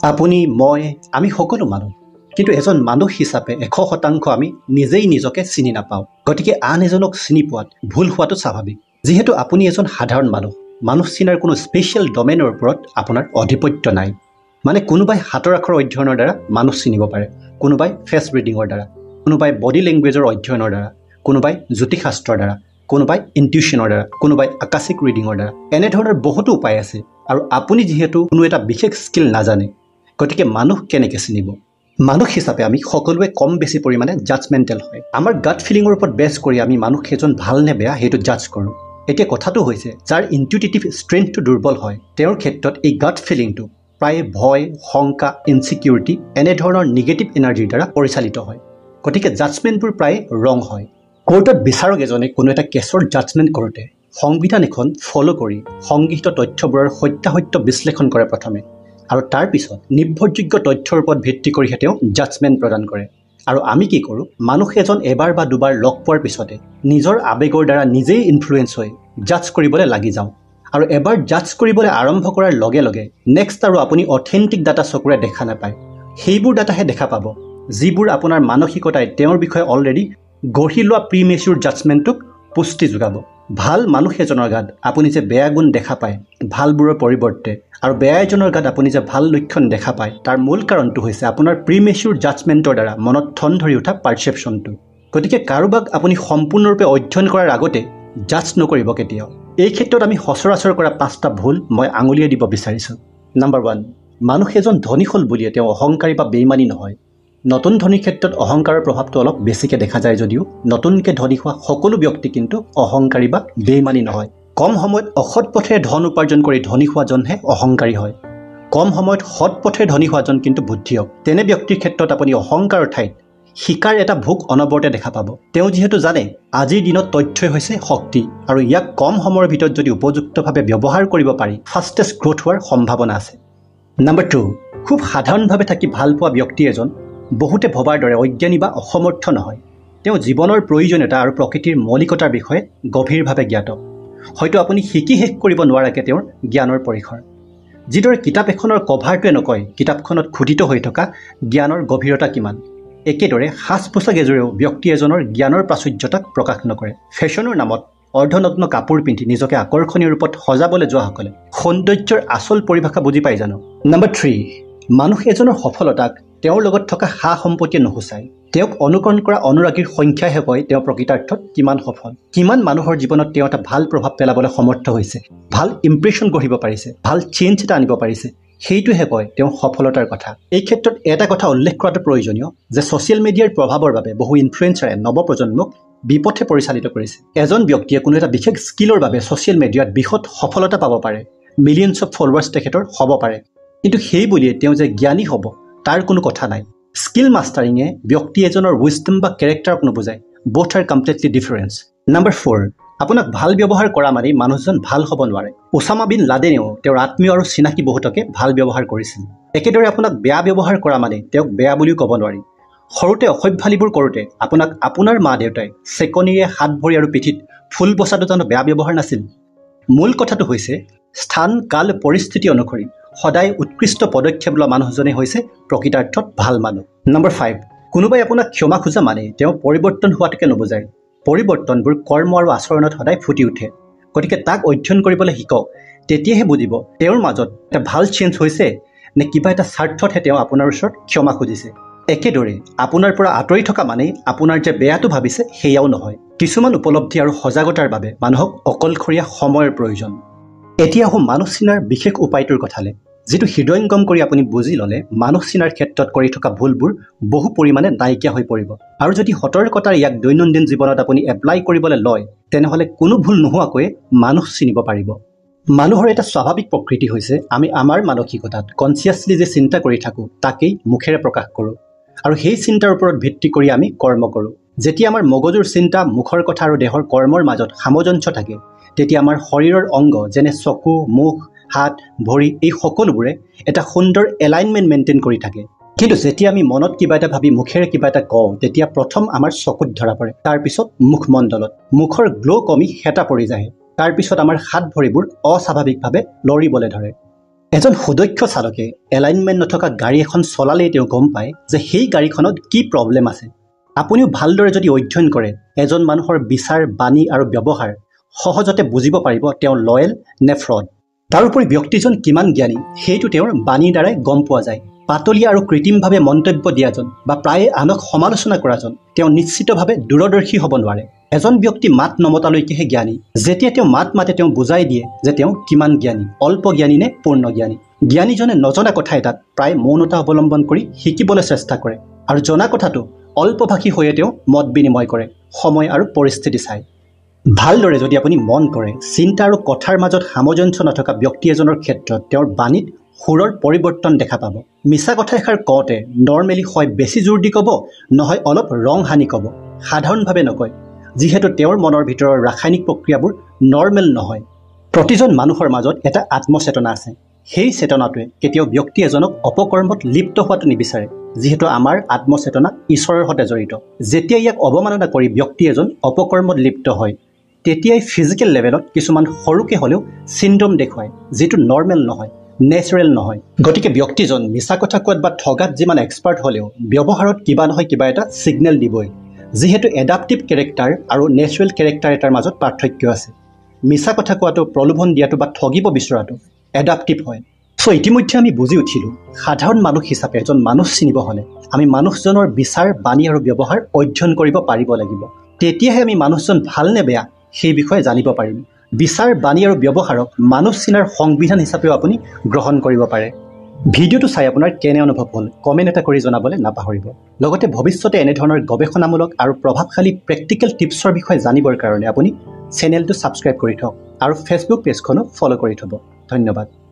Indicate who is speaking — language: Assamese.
Speaker 1: আপুনি মই আমি সকলো মানুহ, কিন্তু এজন মানুহ হিচাপে 100% আমি নিজেই নিজকে চিনি নাপাওঁ। গতিকে আন এজনক চিনি পোৱাত ভুল হোৱাটো স্বাভাৱিক। যিহেতু আপুনি এজন সাধাৰণ মানুহ চিনাৰ কোনো স্পেচিয়েল ডমেইনৰ ওপৰত আপোনাৰ আধিপত্য নাই। মানে কোনোবাই হাতৰ আখৰ অধ্যয়নৰ দ্বাৰা মানুহ চিনিব পাৰে, কোনোবাই ফেচ ৰিডিঙৰ দ্বাৰা, কোনোবাই বডি লেংগুৱেজৰ অধ্যয়নৰ দ্বাৰা, কোনোবাই জ্যোতিষশাস্ত্ৰৰ দ্বাৰা, কোনোবাই ইনটিউশ্যনৰ দ্বাৰা, কোনোবাই আকাশিক ৰিডিঙৰ দ্বাৰা। এনেধৰণৰ বহুতো উপায় আছে। আৰু আপুনি যিহেতু কোনো এটা বিশেষ স্কিল নাজানে, গতিকে মানুহ কেনেকৈ চিনিব? মানুহ হিচাপে আমি সকলোৱে কম বেছি পৰিমাণে জাজমেণ্টেল হয়। আমাৰ গাট ফিলিঙৰ ওপৰত বেছ কৰি আমি মানুহ সেইজন ভাল নে বেয়া সেইটো জাজ কৰোঁ। এতিয়া কথাটো হৈছে, যাৰ ইনটিউটিভ ষ্ট্ৰেংথটো দুৰ্বল হয়, তেওঁৰ ক্ষেত্ৰত এই গাট ফিলিংটো প্ৰায় ভয়, শংকা, ইনচিকিউৰিটি এনেধৰণৰ নিগেটিভ এনাৰ্জিৰ দ্বাৰা পৰিচালিত হয়। গতিকে জাজমেণ্টবোৰ প্ৰায় ৰং হয়। কোৰ্টত বিচাৰক এজনে কোনো এটা কেছৰ জাজমেণ্ট কৰোঁতে সংবিধান এখন ফ'ল' কৰি সংগৃহীত তথ্যবোৰৰ সত্যাসত্য বিশ্লেষণ কৰে প্ৰথমে, আৰু তাৰ পিছত নিৰ্ভৰযোগ্য তথ্যৰ ওপৰত ভিত্তি কৰিহে তেওঁ জাজমেণ্ট প্ৰদান কৰে। আৰু আমি কি কৰোঁ? মানুহ এজন এবাৰ বা দুবাৰ লগ পোৱাৰ পিছতে নিজৰ আৱেগৰ দ্বাৰা নিজেই ইনফ্লুৱেঞ্চ হৈ জাজ কৰিবলৈ লাগি যাওঁ। আৰু এবাৰ জাজ কৰিবলৈ আৰম্ভ কৰাৰ লগে লগে নেক্সট আৰু আপুনি অথেণ্টিক ডাটা চকুৰে দেখা নাপায়। সেইবোৰ ডাটাহে দেখা পাব যিবোৰ আপোনাৰ মানসিকতাই তেওঁৰ বিষয়ে অলৰেডি গঢ়ি লোৱা প্ৰিমেচিউৰ জাজমেণ্টটোক পুষ্টি যোগাব। ভাল মানুহ এজনৰ গাত আপুনি যে বেয়া গুণ দেখা পায় ভালবোৰৰ পৰিৱৰ্তে, আৰু বেয়া এজনৰ গাত আপুনি যে ভাল লক্ষণ দেখা পায়, তাৰ মূল কাৰণটো হৈছে আপোনাৰ প্ৰিমেচিউৰ জাজমেণ্টৰ দ্বাৰা মনত ঠন ধৰি উঠা পাৰচেপশ্যনটো। গতিকে কাৰোবাক আপুনি সম্পূৰ্ণৰূপে অধ্যয়ন কৰাৰ আগতে জাজ নকৰিব কেতিয়াও। এই ক্ষেত্ৰত আমি সচৰাচৰ কৰা 5টা ভুল মই আঙুলিয়াই দিব বিচাৰিছোঁ। নম্বৰ 1, মানুহ এজন ধনী হ'ল বুলিয়ে তেওঁ অহংকাৰী বা বেইমানী নহয়। নতুন ধনীৰ ক্ষেত্ৰত অহংকাৰৰ প্ৰভাৱটো অলপ বেছিকৈ দেখা যায় যদিও নতুনকৈ ধনী হোৱা সকলো ব্যক্তি কিন্তু অহংকাৰী বা বেইমানী নহয়। কম সময়ত অসৎ পথেৰে ধন উপাৰ্জন কৰি ধনী হোৱাজনহে অহংকাৰী হয়। কম সময়ত সৎ পথেৰে ধনী হোৱাজন কিন্তু বুদ্ধিয়ক। তেনে ব্যক্তিৰ ক্ষেত্ৰত আপুনি অহংকাৰৰ ঠাইত শিকাৰ এটা ভোগ অনবৰতে দেখা পাব। তেওঁ যিহেতু জানে আজিৰ দিনত তথ্যই হৈছে শক্তি, আৰু ইয়াক কম সময়ৰ ভিতৰত যদি উপযুক্তভাৱে ব্যৱহাৰ কৰিব পাৰি ফাষ্টেষ্ট গ্ৰ'থ হোৱাৰ সম্ভাৱনা আছে। নম্বৰ 2, খুব সাধাৰণভাৱে থাকি ভাল পোৱা ব্যক্তি এজন বহুতে ভবাৰ দৰে অজ্ঞানী বা অসমৰ্থ নহয়। তেওঁ জীৱনৰ প্ৰয়োজনীয়তা আৰু প্ৰকৃতিৰ মৌলিকতাৰ বিষয়ে গভীৰভাৱে জ্ঞাত। হয়তো আপুনি শিকি শেষ কৰিব নোৱাৰাকৈ তেওঁৰ জ্ঞানৰ পৰিসৰ। যিদৰে কিতাপ এখনৰ কভাৰটোৱে নকয় কিতাপখনত খোদিত হৈ থকা জ্ঞানৰ গভীৰতা কিমান, একেদৰে সাজ পোছাক এযোৰেও ব্যক্তি এজনৰ জ্ঞানৰ প্ৰাচুৰ্যতাক প্ৰকাশ নকৰে। ফেশ্বনৰ নামত অৰ্ধনগ্ন কাপোৰ পিন্ধি নিজকে আকৰ্ষণীয় ৰূপত সজাবলৈ যোৱাসকলে সৌন্দৰ্যৰ আচল পৰিভাষা বুজি পায় জানো? নম্বৰ 3, মানুহ এজনৰ সফলতাক তেওঁৰ লগত থকা সা সম্পত্তিয়ে নুসূচায়। তেওঁক অনুকৰণ কৰা অনুৰাগীৰ সংখ্যাহে কয় তেওঁ প্ৰকৃতাৰ্থত কিমান সফল। কিমান মানুহৰ জীৱনত তেওঁ এটা ভাল প্ৰভাৱ পেলাবলৈ সমৰ্থ হৈছে, ভাল ইমপ্ৰেশ্যন গঢ়িব পাৰিছে, ভাল চেঞ্জ এটা আনিব পাৰিছে, সেইটোহে কয় তেওঁ সফলতাৰ কথা। এই ক্ষেত্ৰত এটা কথা উল্লেখ কৰাটো প্ৰয়োজনীয় যে ছ'চিয়েল মিডিয়াৰ প্ৰভাৱৰ বাবে বহু ইনফ্লুৱেঞ্চাৰে নৱপ্ৰজন্মক বিপথে পৰিচালিত কৰিছে। এজন ব্যক্তিয়ে কোনো এটা বিশেষ স্কিলৰ বাবে ছ'চিয়েল মিডিয়াত বৃহৎ সফলতা পাব পাৰে, মিলিয়নছ অফ ফলোৱাৰ্ছ তেখেতৰ হ'ব পাৰে, কিন্তু সেই বুলিয়ে তেওঁ যে জ্ঞানী হ'ব তাৰ কোনো কথা নাই। স্কিল মাষ্টাৰিঙে ব্যক্তি এজনৰ উইজডম বা কেৰেক্টাৰক নুবুজায়। Both are completely different. Number 4, আপোনাক ভাল ব্যৱহাৰ কৰা মানেই মানুহজন ভাল হ'ব নোৱাৰে। ওছামা বিন লাডেনেও তেওঁৰ আত্মীয় আৰু চিনাকি বহুতকে ভাল ব্যৱহাৰ কৰিছিল। একেদৰে আপোনাক বেয়া ব্যৱহাৰ কৰা মানে তেওঁক বেয়া বুলিও ক'ব নোৱাৰি। সৰুতে অসভ্যালিবোৰ কৰোঁতে আপোনাক আপোনাৰ মা দেউতাই চেকনিৰে হাত ভৰি আৰু পিঠিত ফুল বচাটো জানো বেয়া ব্যৱহাৰ নাছিল? মূল কথাটো হৈছে স্থান কাল পৰিস্থিতি অনুসৰি সদায় উৎকৃষ্ট পদক্ষেপ লোৱা মানুহজনেই হৈছে প্ৰকৃতাৰ্থত ভাল মানুহ। নম্বৰ 5, কোনোবাই আপোনাক ক্ষমা খোজা মানে তেওঁ পৰিৱৰ্তন হোৱাটোকে নুবুজায়। পৰিৱৰ্তনবোৰ কৰ্ম আৰু আচৰণত সদায় ফুটি উঠে। গতিকে তাক অধ্যয়ন কৰিবলৈ শিকক, তেতিয়াহে বুজিব তেওঁৰ মাজত এটা ভাল চেঞ্জ হৈছে নে কিবা এটা স্বাৰ্থতহে তেওঁ আপোনাৰ ওচৰত ক্ষমা খুজিছে। একেদৰে আপোনাৰ পৰা আঁতৰি থকা মানেই আপোনাৰ যে বেয়াটো ভাবিছে সেয়াও নহয়। কিছুমান উপলব্ধি আৰু সজাগতাৰ বাবে মানুহক অকলশৰীয়া সময়ৰ প্ৰয়োজন। এতিয়া আহোঁ মানুহ চিনাৰ বিশেষ উপায়টোৰ কথালে, যিটো হৃদয়ংগম কৰি আপুনি বুজি ল'লে মানুহ চিনাৰ ক্ষেত্ৰত কৰি থকা ভুলবোৰ বহু পৰিমাণে নাইকিয়া হৈ পৰিব। আৰু যদি সতৰ্কতাৰ ইয়াক দৈনন্দিন জীৱনত আপুনি এপ্লাই কৰিবলৈ লয়, তেনেহ'লে কোনো ভুল নোহোৱাকৈ মানুহ চিনিব পাৰিব। মানুহৰ এটা স্বাভাৱিক প্ৰকৃতি হৈছে আমি আমাৰ মানসিকতাত কনচিয়াছলি যে চিন্তা কৰি থাকোঁ তাকেই মুখেৰে প্ৰকাশ কৰোঁ, আৰু সেই চিন্তাৰ ওপৰত ভিত্তি কৰি আমি কৰ্ম কৰোঁ। যেতিয়া আমাৰ মগজুৰ চিন্তা, মুখৰ কথা আৰু দেহৰ কৰ্মৰ মাজত সামঞ্জস্য থাকে, তেতিয়া আমাৰ শৰীৰৰ অংগ যেনে চকু, মুখ, হাত, ভৰি এই সকলোবোৰে এটা সুন্দৰ এলাইনমেণ্ট মেইনটেইন কৰি থাকে। কিন্তু যেতিয়া আমি মনত কিবা এটা ভাবি মুখেৰে কিবা এটা কওঁ, তেতিয়া প্ৰথম আমাৰ চকুত ধৰা পৰে, তাৰপিছত মুখমণ্ডলত মুখৰ গ্ল' কমি হেতা পৰি যায়, তাৰপিছত আমাৰ হাত ভৰিবোৰ অস্বাভাৱিকভাৱে লৰিবলৈ ধৰে। এজন সুদক্ষ চালকে এলাইনমেণ্ট নথকা গাড়ী এখন চলালেই তেওঁ গম পায় যে সেই গাড়ীখনত কি প্ৰব্লেম আছে। আপুনিও ভালদৰে যদি অধ্যয়ন কৰে এজন মানুহৰ বিচাৰ, বাণী আৰু ব্যৱহাৰ সহজতে বুজিব পাৰিব তেওঁ লয়েল নে ফ্ৰড। তাৰোপৰি ব্যক্তিজন কিমান জ্ঞানী সেইটো তেওঁৰ বাণীৰ দ্বাৰাই গম পোৱা যায়। পাতলীয়া আৰু কৃত্ৰিমভাৱে মন্তব্য দিয়াজন বা প্ৰায়ে আনক সমালোচনা কৰাজন তেওঁ নিশ্চিতভাৱে দূৰদৰ্শী হ'ব নোৱাৰে। এজন ব্যক্তি মাত নমতালৈকেহে জ্ঞানী। যেতিয়া তেওঁ মাত মাতে তেওঁ বুজাই দিয়ে যে তেওঁ কিমান জ্ঞানী, অল্প জ্ঞানী নে পূৰ্ণ জ্ঞানী। জ্ঞানীজনে নজনা কথা এটাত প্ৰায় মৌনতা অৱলম্বন কৰি শিকিবলৈ চেষ্টা কৰে আৰু জনা কথাটো অল্পভাষী হৈয়ে তেওঁ মত বিনিময় কৰে, সময় আৰু পৰিস্থিতি চাই। ভালদৰে যদি আপুনি মন কৰে চিন্তা আৰু কথাৰ মাজত সামঞ্জস্য নথকা ব্যক্তি এজনৰ ক্ষেত্ৰত তেওঁৰ বাণীত সুৰৰ পৰিৱৰ্তন দেখা পাব। মিছা কথা এষাৰ কওঁতে নৰ্মেলি হয় বেছি জোৰ দি ক'ব, নহয় অলপ ৰং সানি ক'ব, সাধাৰণভাৱে নকয়, যিহেতু তেওঁৰ মনৰ ভিতৰৰ ৰাসায়নিক প্ৰক্ৰিয়াবোৰ নৰ্মেল নহয়। প্ৰতিজন মানুহৰ মাজত এটা আত্মচেতনা আছে। সেই চেতনাটোৱে কেতিয়াও ব্যক্তি এজনক অপকৰ্মত লিপ্ত হোৱাটো নিবিচাৰে, যিহেতু আমাৰ আত্মচেতনা ঈশ্বৰৰ সৈতে জড়িত। যেতিয়া ইয়াক অৱমাননা কৰি ব্যক্তি এজন অপকৰ্মত লিপ্ত হয় তেতিয়াই ফিজিকেল লেভেলত কিছুমান সৰুকৈ হ'লেও চিণ্ড্ৰম দেখুৱায়, যিটো নৰ্মেল নহয়, নেচাৰেল নহয়। গতিকে ব্যক্তিজন মিছা কথা কোৱাত বা ঠগাত যিমান এক্সপাৰ্ট হ'লেও ব্যৱহাৰত কিবা নহয় কিবা এটা ছিগনেল দিবই, যিহেতু এডাপ্টিভ কেৰেক্টাৰ আৰু নেচাৰেল কেৰেক্টাৰ এটাৰ মাজত পাৰ্থক্য আছে। মিছা কথা কোৱাটো, প্ৰলোভন দিয়াটো বা ঠগিব বিচৰাটো এডাপ্টিভ হয়। চ' ইতিমধ্যে আমি বুজি উঠিলোঁ সাধাৰণ মানুহ হিচাপে এজন মানুহ চিনিব হ'লে আমি মানুহজনৰ বিচাৰ, বাণী আৰু ব্যৱহাৰ অধ্যয়ন কৰিব পাৰিব লাগিব। তেতিয়াহে আমি মানুহজন ভাল নে বেয়া সেই বিষয়ে জানিব পাৰিম। বিচাৰ, বাণী আৰু ব্যৱহাৰক মানুহ চিনাৰ সংবিধান হিচাপেও আপুনি গ্ৰহণ কৰিব পাৰে। ভিডিঅ'টো চাই আপোনাৰ কেনে অনুভৱ হ'ল কমেণ্ট এটা কৰি জনাবলৈ নাপাহৰিব। লগতে ভৱিষ্যতে এনেধৰণৰ গৱেষণামূলক আৰু প্ৰভাৱশালী প্ৰেক্টিকেল টিপছৰ বিষয়ে জানিবৰ কাৰণে আপুনি চেনেলটো ছাবস্ক্ৰাইব কৰি থওক আৰু ফেচবুক পেজখনো ফ'ল' কৰি থ'ব। ধন্যবাদ।